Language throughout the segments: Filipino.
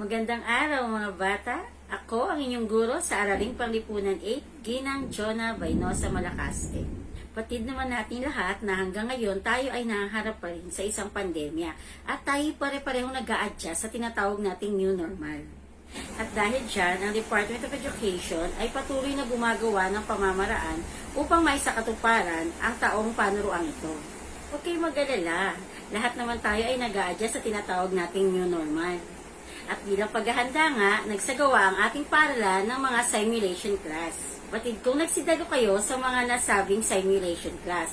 Magandang araw mga bata. Ako ang inyong guro sa Araling Panglipunan 8, Ginang Jonah Vaynosa Malacaste. Patid naman natin lahat na hanggang ngayon tayo ay nahaharap pa rin sa isang pandemya at tayo pare-parehong nag-a-adjust sa tinatawag nating new normal. At dahil dyan, ang Department of Education ay patuloy na gumagawa ng pamamaraan upang maisakatuparan ang taong panuruan ito. Huwag kayong mag-alala. Lahat naman tayo ay nag-a-adjust sa tinatawag nating new normal. At bilang paghahanda nga, nagsagawa ang ating paaralan ng mga simulation class. Batid kong nagsidalo kayo sa mga nasabing simulation class.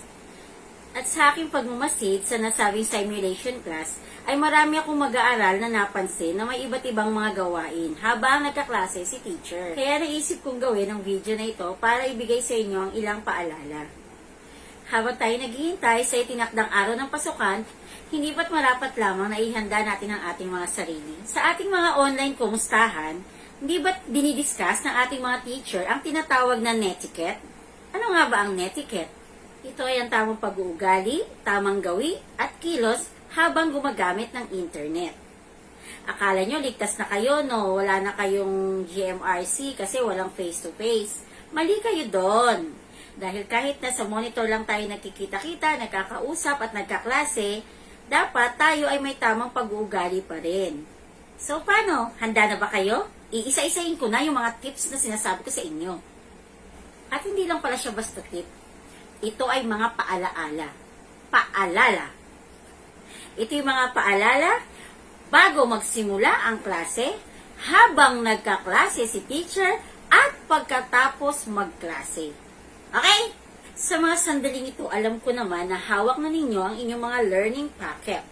At sa aking pagmamasid sa nasabing simulation class, ay marami akong mag-aaral na napansin na may iba't ibang mga gawain habang nagkaklase si teacher. Kaya naisip kong gawin ang video na ito para ibigay sa inyo ang ilang paalala. Habang tayo naghihintay sa itinakdang araw ng pasukan, hindi ba't marapat lamang na ihanda natin ang ating mga sarili? Sa ating mga online kumustahan, hindi ba't dinidiscuss ng ating mga teacher ang tinatawag na netiquette? Ano nga ba ang netiquette? Ito ay ang tamang pag-uugali, tamang gawi, at kilos habang gumagamit ng internet. Akala nyo ligtas na kayo, no? Wala na kayong GMRC kasi walang face-to-face. Mali kayo doon. Dahil kahit na sa monitor lang tayo nakikita-kita, nagkakausap at nagkaklase, dapat tayo ay may tamang pag-uugali pa rin. So, paano? Handa na ba kayo? Iisa-isahin ko na yung mga tips na sinasabi ko sa inyo. At hindi lang pala siya basta tip. Ito ay mga paalaala. Paalala. Ito yung mga paalala bago magsimula ang klase, habang nagkaklase si teacher, at pagkatapos magklase. Okay? Sa mga sandaling ito, alam ko naman na hawak na ninyo ang inyong mga learning packet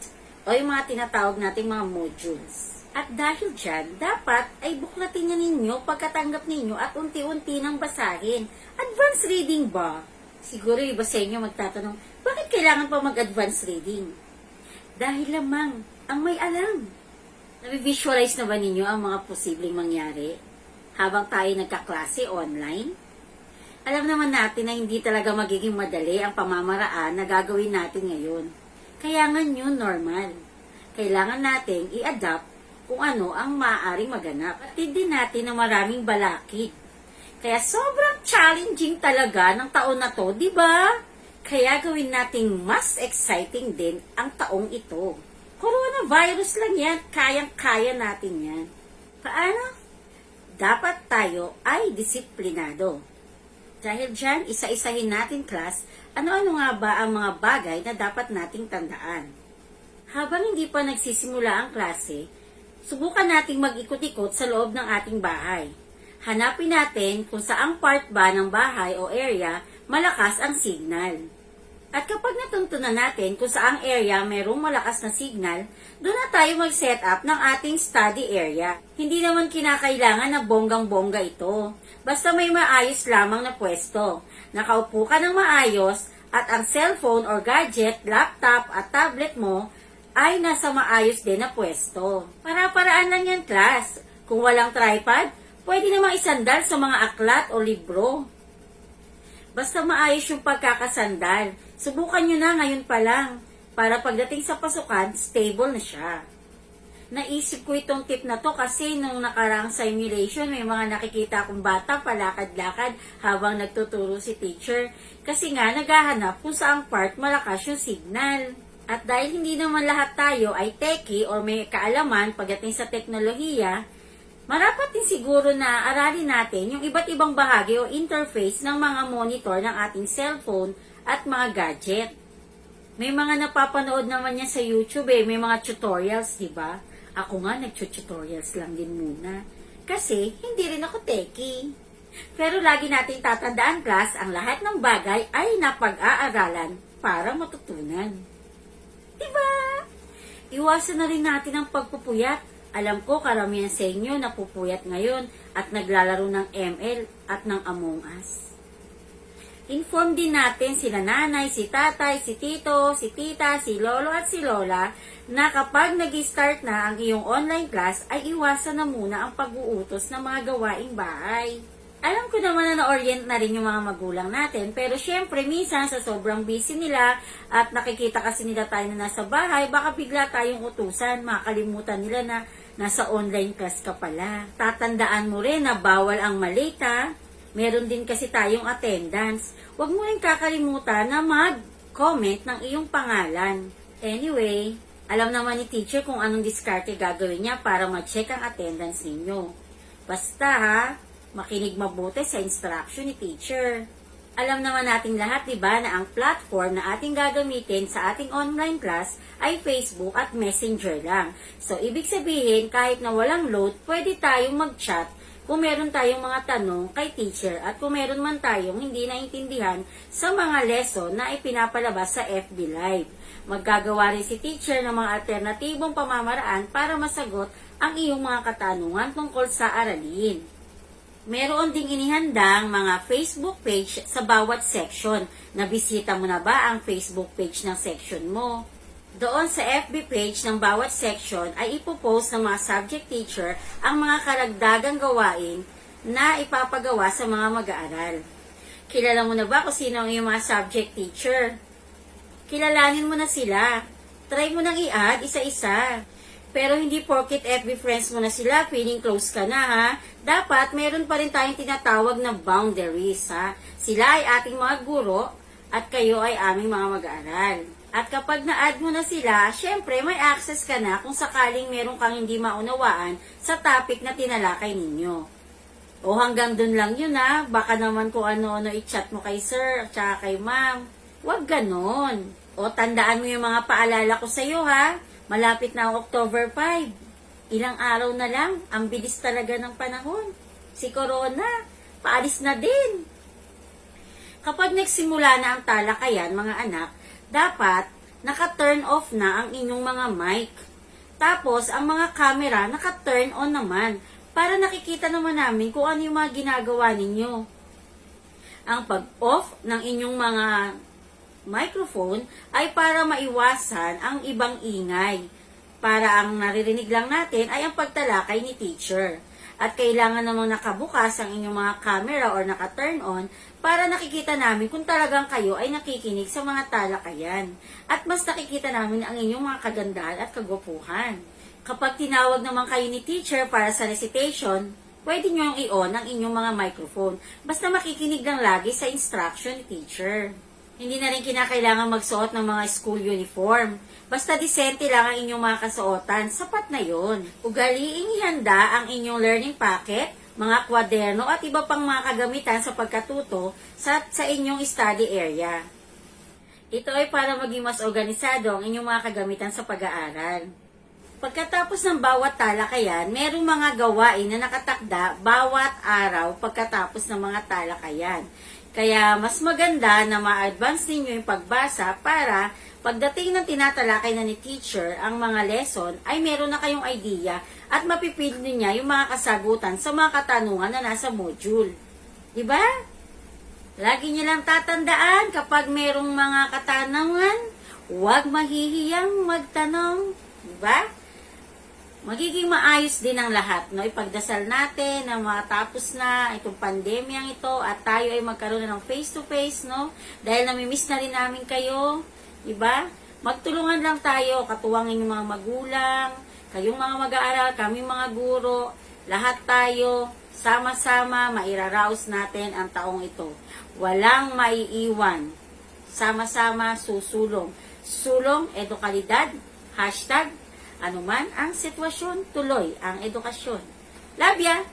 o yung mga tinatawag nating mga modules. At dahil dyan, dapat ay buklatin na ninyo pagkatanggap ninyo at unti-unti nang basahin. Advanced reading ba? Siguro iba sa inyo magtatanong, bakit kailangan pa mag-advanced reading? Dahil lamang ang may alam. Nabivisualize na ba ninyo ang mga posibleng mangyari habang tayo nagkaklase online? Alam naman natin na hindi talaga magiging madali ang pamamaraan na gagawin natin ngayon. Kaya nga new normal. Kailangan nating i-adapt kung ano ang maaaring maganap. At din natin na maraming balakid. Kaya sobrang challenging talaga ng taon na to, di ba? Kaya gawin nating mas exciting din ang taong ito. Coronavirus lang yan, kayang-kaya natin yan. Paano? Dapat tayo ay disiplinado. Dahil dyan, isa-isahin natin class, ano-ano nga ba ang mga bagay na dapat nating tandaan. Habang hindi pa nagsisimula ang klase, subukan nating mag-ikot-ikot sa loob ng ating bahay. Hanapin natin kung saang part ba ng bahay o area malakas ang signal. At kapag natuntunan natin kung saang area mayroong malakas na signal, doon na tayo mag-set up ng ating study area. Hindi naman kinakailangan na bonggang-bongga ito. Basta may maayos lamang na pwesto. Nakaupo ka ng maayos at ang cellphone or gadget, laptop at tablet mo ay nasa maayos din na pwesto. Para-paraan lang yan, class. Kung walang tripod, pwede namang isandal sa mga aklat o libro. Basta maayos yung pagkakasandal. Subukan nyo na ngayon pa lang para pagdating sa pasukan, stable na siya. Naisip ko itong tip na to kasi nung nakaraang simulation, may mga nakikita akong bata palakad-lakad habang nagtuturo si teacher. Kasi nga, naghahanap kung saang part malakas yung signal. At dahil hindi naman lahat tayo ay techie o may kaalaman pagdating sa teknolohiya, marapat din siguro na aralin natin yung iba't ibang bahagi o interface ng mga monitor ng ating cellphone at mga gadget. May mga napapanood naman yan sa YouTube may mga tutorials, di ba? Ako nga, nag-tutorials lang din muna. Kasi, hindi rin ako techie. Pero lagi natin tatandaan, class, ang lahat ng bagay ay napag-aaralan para matutunan. Diba? Iwasan na rin natin ang pagpupuyat. Alam ko, karamihan sa inyo napupuyat ngayon at naglalaro ng ML at ng Among Us. Inform din natin sila nanay, si tatay, si tito, si tita, si lolo at si lola na kapag nag-start na ang iyong online class ay iwasan na muna ang pag-uutos ng mga gawaing bahay. Alam ko naman na na-orient na rin yung mga magulang natin, pero syempre minsan sa sobrang busy nila at nakikita kasi nila tayo na nasa bahay, baka bigla tayong utusan, makakalimutan nila na nasa online class ka pala. Tatandaan mo rin na bawal ang malita. Meron din kasi tayong attendance. Huwag mo rin kakalimutan na mag-comment ng iyong pangalan. Anyway, alam naman ni teacher kung anong diskarte gagawin niya para ma-check ang attendance ninyo. Basta ha, makinig mabuti sa instruction ni teacher. Alam naman nating lahat, di ba, na ang platform na ating gagamitin sa ating online class ay Facebook at Messenger lang. So, ibig sabihin, kahit na walang load, pwede tayong mag-chat kung meron tayong mga tanong kay teacher at kung meron man tayong hindi naintindihan sa mga lesson na ipinapalabas sa FB Live. Maggagawa rin si teacher ng mga alternatibong pamamaraan para masagot ang iyong mga katanungan tungkol sa aralin. Meron ding inihandang mga Facebook page sa bawat section. Nabisita mo na ba ang Facebook page ng section mo? Doon sa FB page ng bawat section ay ipopost ng mga subject teacher ang mga karagdagang gawain na ipapagawa sa mga mag-aaral. Kilala mo na ba kung sino ang iyong mga subject teacher? Kilalanin mo na sila. Try mo nang i-add isa-isa. Pero hindi porket FB friends mo na sila, feeling close ka na ha. Dapat meron pa rin tayong tinatawag na boundaries ha. Sila ay ating mga guro at kayo ay aming mga mag-aaral. At kapag na-add mo na sila, syempre may access ka na kung sakaling meron kang hindi maunawaan sa topic na tinalakay ninyo. O hanggang dun lang yun ha. Baka naman kung ano-ano i-chat mo kay sir at saka kay ma'am. Huwag ganon. O tandaan mo yung mga paalala ko sa'yo ha. Malapit na ang October 5. Ilang araw na lang, ang bilis talaga ng panahon. Si Corona, paalis na din. Kapag nagsimula na ang talakayan, mga anak, dapat naka-turn off na ang inyong mga mic. Tapos, ang mga camera naka-turn on naman para nakikita naman namin kung ano yung mga ginagawa ninyo. Ang pag-off ng inyong mga microphone ay para maiwasan ang ibang ingay. Para ang naririnig lang natin ay ang pagtalakay ni teacher. At kailangan namang nakabukas ang inyong mga camera or naka-turn on para nakikita namin kung talagang kayo ay nakikinig sa mga talakayan. At mas nakikita namin ang inyong mga kagandahan at kagwapuhan. Kapag tinawag naman kayo ni teacher para sa recitation, pwede nyo i-on ang inyong mga microphone. Basta makikinig lang lagi sa instruction ni teacher. Hindi na rin kinakailangan magsuot ng mga school uniform. Basta disente lang ang inyong mga kasuotan, sapat na yon. Ugaliing ihanda ang inyong learning packet, mga kwaderno at iba pang mga kagamitan sa pagkatuto sa inyong study area. Ito ay para maging mas organisado ang inyong mga kagamitan sa pag-aaral. Pagkatapos ng bawat talakayan, merong mga gawain na nakatakda bawat araw pagkatapos ng mga talakayan. Kaya mas maganda na ma-advance ninyo yung pagbasa para pagdating ng tinatalakay na ni teacher ang mga lesson ay meron na kayong idea at mapipili niya yung mga kasagutan sa mga katanungan na nasa module. Diba? Lagi niyo lang tatandaan kapag merong mga katanungan, huwag mahihiyang magtanong. Diba? Magiging maayos din ang lahat, no? Ipagdasal natin na matapos na itong pandemyang ito at tayo ay magkaroon na ng face-to-face, no? Dahil namimiss na rin namin kayo, diba? Magtulungan lang tayo, katuwangin yung mga magulang, kayong mga mag-aaral, kaming mga guro, lahat tayo, sama-sama, mairaraos natin ang taong ito. Walang maiiwan. Sama-sama, susulong. Sulong, edukalidad, #, anuman ang sitwasyon, tuloy ang edukasyon. Love ya!